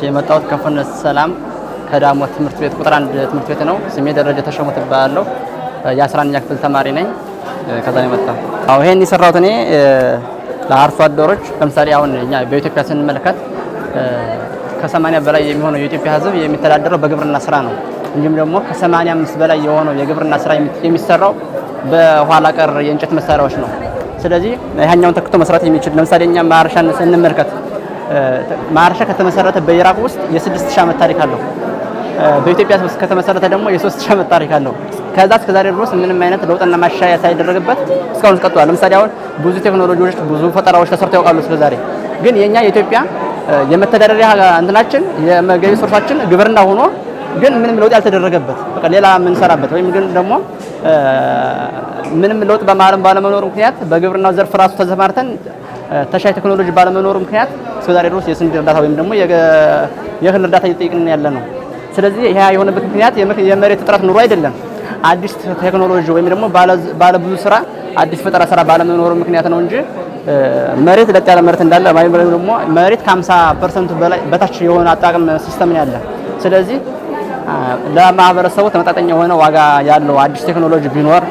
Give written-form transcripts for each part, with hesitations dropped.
የመጣሁት ከፍኖተ ሰላም ከዳሞት ትምህርት ቤት ቁጥር 1 ትምህርት ቤት ነው። ስሜ ደረጀ ተሾመት እባላለሁ። የ11ኛ ክፍል ተማሪ ነኝ። ከዛ ነው የመጣሁ። ይሄን የሰራሁት እኔ ለአርሶ አደሮች ለምሳሌ አሁን እኛ በኢትዮጵያ ስንመለከት ከ80 በላይ የሚሆነው የኢትዮጵያ ሕዝብ የሚተዳደረው በግብርና ስራ ነው። እንዲሁም ደግሞ ከ85 በላይ የሆነው የግብርና ስራ የሚሰራው በኋላ ቀር የእንጨት መሳሪያዎች ነው። ስለዚህ ያኛውን ተክቶ መስራት የሚችል ለምሳሌ እኛ ማርሻን ስንመለከት ማርሻ ከተመሰረተ በኢራቅ ውስጥ የ6000 ዓመት ታሪክ አለው። በኢትዮጵያ ውስጥ ከተመሰረተ ደግሞ የ3000 ዓመት ታሪክ አለው። ከዛ እስከ ዛሬ ድረስ ምንም አይነት ለውጥና ማሻሻያ ሳይደረግበት እስካሁን ቀጥሏል። ለምሳሌ አሁን ብዙ ቴክኖሎጂዎች ብዙ ፈጠራዎች ተሰርተው ያውቃሉ እስከ ዛሬ። ግን የኛ የኢትዮጵያ የመተዳደሪያ እንትናችን የመገቢ ሶርሳችን ግብርና ሆኖ ግን ምንም ለውጥ ያልተደረገበት በቃ ሌላ የምንሰራበት ወይም ግን ደግሞ ምንም ለውጥ ባለመኖሩ ምክንያት በግብርናው ዘርፍ ራሱ ተሰማርተን ተሻይ ቴክኖሎጂ ባለመኖሩ ምክንያት እስከዛሬ ድረስ የስንዴ እርዳታ ወይም ደግሞ የእህል እርዳታ እየጠየቅን ያለ ነው። ስለዚህ ይሄ የሆነበት ምክንያት የመሬት እጥረት ኑሮ አይደለም፣ አዲስ ቴክኖሎጂ ወይም ደግሞ ባለ ብዙ ስራ አዲስ ፈጠራ ስራ ባለመኖሩ ምክንያት ነው እንጂ መሬት ለጥ ያለ መሬት እንዳለ ወይም ደግሞ መሬት ከ50% በላይ በታች የሆነ አጠቃቀም ሲስተም ነው ያለ። ስለዚህ ለማህበረሰቡ ተመጣጣኝ የሆነ ዋጋ ያለው አዲስ ቴክኖሎጂ ቢኖር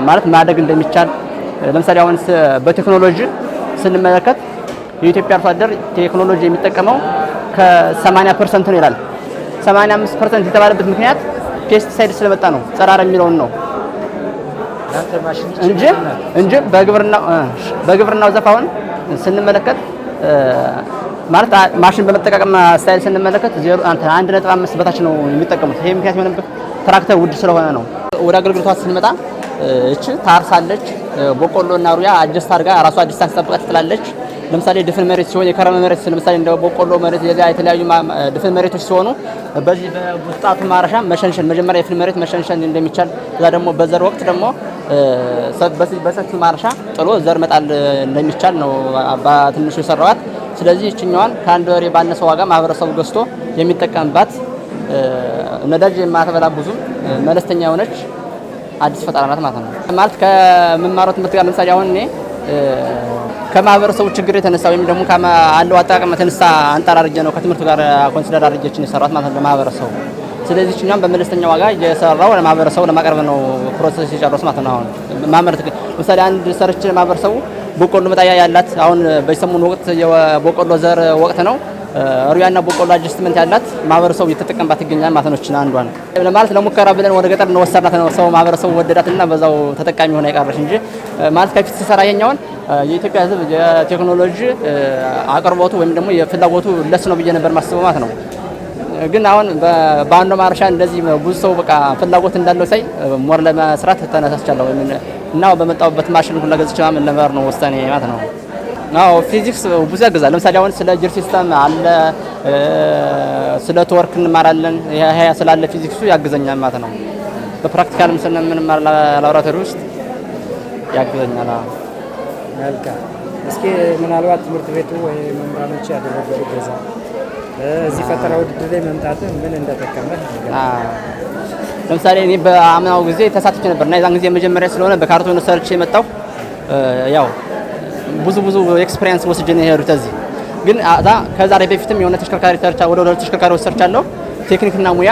ማለት ማደግ እንደሚቻል ለምሳሌ አሁን በቴክኖሎጂ ስንመለከት የኢትዮጵያ አርሶ አደር ቴክኖሎጂ የሚጠቀመው ከ80% ነው ይላል። 85% የተባለበት ምክንያት ፔስቲሳይድ ስለመጣ ነው፣ ጸረ አረም የሚለውን ነው እንጂ በግብርናው ዘርፍ አሁን ስንመለከት ማለት ማሽን በመጠቃቀም ስታይል ስንመለከት 1.5 በታች ነው የሚጠቀሙት። ይሄ ምክንያት የሆነበት ትራክተር ውድ ስለሆነ ነው። ወደ አገልግሎቷ ስንመጣ እቺ ታርሳለች፣ በቆሎና ሩያ አጀስት አድርጋ ራሷ ዲስታንስ ጠብቃ ትጥላለች። ለምሳሌ ድፍን መሬት ሲሆን የከረመ መሬት ለምሳሌ እንደ በቆሎ መሬት የተለያዩ ድፍን መሬቶች ሲሆኑ በዚህ በቡስጣቱ ማረሻ መሸንሸን መጀመሪያ የፍን መሬት መሸንሸን እንደሚቻል እዛ ደግሞ በዘር ወቅት ደግሞ በሰፊው ማረሻ ጥሎ ዘር መጣል እንደሚቻል ነው በትንሹ የሰራዋት። ስለዚህ እችኛዋን ከአንድ ወሬ ባነሰ ዋጋ ማህበረሰቡ ገዝቶ የሚጠቀምባት ነዳጅ የማትበላ ብዙ መለስተኛ የሆነች አዲስ ፈጠራ ናት ማለት ነው። ማለት ከመማረው ትምህርት ጋር ለምሳሌ አሁን እኔ ከማህበረሰቡ ችግር የተነሳ ወይም ደግሞ አለው አጠቃቀም የተነሳ አንጣር አድርጌ ነው ከትምህርቱ ጋር ኮንሲደር አድርጌችን የሰራሁት ማለት ነው ለማህበረሰቡ። ስለዚህ እኛም በመለስተኛ ዋጋ የሰራው ለማህበረሰቡ ለማቅረብ ነው ፕሮሰስ የጨረስ ማለት ነው። አሁን ማመረት ለምሳሌ አንድ ሰርች ማህበረሰቡ በቆሎ መጣያ ያላት አሁን በሰሞኑ ወቅት የበቆሎ ዘር ወቅት ነው። ሩያና በቆሎ አጀስትመንት ያላት ማህበረሰቡ እየተጠቀምባት ይገኛል ማለት ነው። አንዷን ማለት ለሙከራ ብለን ወደ ገጠር ነው ወሰድናት ነው ሰው ማህበረሰቡ ወደዳትና በዛው ተጠቃሚ ሆነ አይቀርሽ እንጂ ማለት ከፊት ተሰራ የኛውን የኢትዮጵያ ሕዝብ የቴክኖሎጂ አቅርቦቱ ወይም ደግሞ የፍላጎቱ ለስ ነው ብዬ ነበር ማስበው ማለት ነው። ግን አሁን በአንዱ ማርሻ እንደዚህ ብዙ ሰው በቃ ፍላጎት እንዳለው ሳይ ሞር ለመስራት ተነሳስቻለሁ እና በመጣውበት ማሽን ሁሉ ገዝቼ ማምን ለማር ነው ወሰኔ ማለት ነው። ፊዚክስ ብዙ ያገዛል። ለምሳሌ አሁን ስለ ጂር ሲስተም አለ፣ ስለ ቶርክ እንማራለን። ይሄ ስላለ ፊዚክሱ ያግዘኛል ማለት ነው። በፕራክቲካልም ስንማር ላቦራቶሪ ውስጥ ያግዘኛል። መልካም። እስኪ ምናልባት ትምህርት ቤቱ ወይ መምህራኖች ያደረጉት ገዛ እዚህ ፈጠራ ውድድር ላይ መምጣት ምን እንደተከመለ ለምሳሌ እኔ በአምናው ጊዜ ተሳትቼ ነበርና የዛን ጊዜ መጀመሪያ ስለሆነ በካርቶን ሰርች የመጣው ያው ብዙ ኤክስፒሪየንስ ወስጄ ነው የሄድኩት እዚህ። ግን ከዛሬ በፊትም የሆነ ተሽከርካሪ ሰርቻ ወደ ተሽከርካሪዎች ሰርቻለሁ። ቴክኒክና ሙያ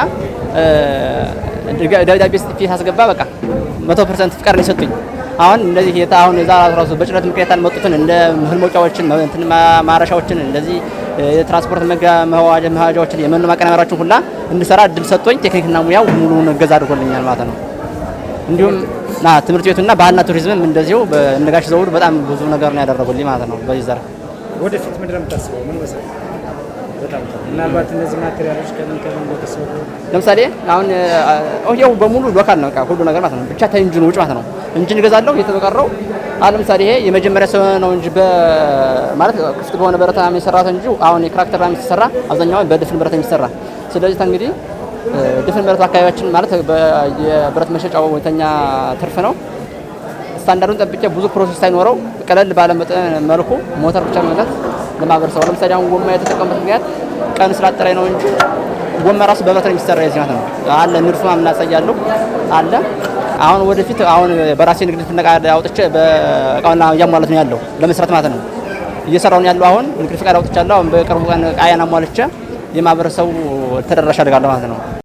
ደብዳቤ ጽፌ ሳስገባ በቃ 100% ፍቃድ ነው የሰጡኝ። አሁን እንደዚህ አሁን እዛ ራሱ በጭነት ምክንያት አልመጡትን እንደ እህል መውጫዎችን እንትን ማረሻዎችን እንደዚህ የትራንስፖርት መዋጃዎችን የመኖ ማቀናበሪያዎችን ሁላ እንድሰራ እድል ሰጥቶኝ ቴክኒክና ሙያው ሙሉውን እገዛ አድርጎልኛል ማለት ነው። እንዲሁም ትምህርት ቤቱና ባህልና ቱሪዝምም እንደዚሁ በነጋሽ ዘውዱ በጣም ብዙ ነገር ነው ያደረጉልኝ ማለት ነው። በዚህ ዘርፍ ወደፊት ምንድን ነው የምታስበው? ምን መሰለህ በጣም ምናልባት እነዚህ ማቴሪያሎች ከምን እንደተሰሩ ለምሳሌ አሁን ይኸው በሙሉ ሎካል ነው ሁሉ ነገር ማለት ነው። ብቻ ከኢንጂኑ ውጭ ማለት ነው። ኢንጂን እገዛለሁ የተበቀረው ለምሳሌ ይሄ የመጀመሪያ ሰው ነው እንጂ ማለት ክፍት በሆነ ብረት ነው የሚሰራው እንጂ አሁን የትራክተር ላይ የሚሰራ አብዛኛው በድፍን ብረት የሚሰራ። ስለዚህ እንግዲህ ድፍን ብረት አካባቢያችን ማለት የብረት መሸጫው ወተኛ ትርፍ ነው። ስታንዳርዱን ጠብቄ ብዙ ፕሮሰስ ሳይኖረው ቀለል ባለ መልኩ ሞተር ብቻ መግዛት ለማህበረሰቡ። ለምሳሌ አሁን ጎማ የተጠቀምበት ምክንያት ቀን ስላጠረኝ ነው እንጂ ጎማ ራሱ በብረት የሚሰራ የዚህ ነው አለ ንርሱ ማምና ያሳያለሁ አለ። አሁን ወደፊት አሁን በራሴ ንግድ ፍቃድ አውጥቼ በእቃውና እያሟላት ነው ያለው ለመስራት ማለት ነው። እየሰራው ነው ያለው። አሁን ንግድ ፍቃድ አውጥቻለሁ። አሁን በቅርቡ ቀን ቃያን አሟልቼ የማህበረሰቡ ተደራሽ አድርጋለሁ ማለት ነው።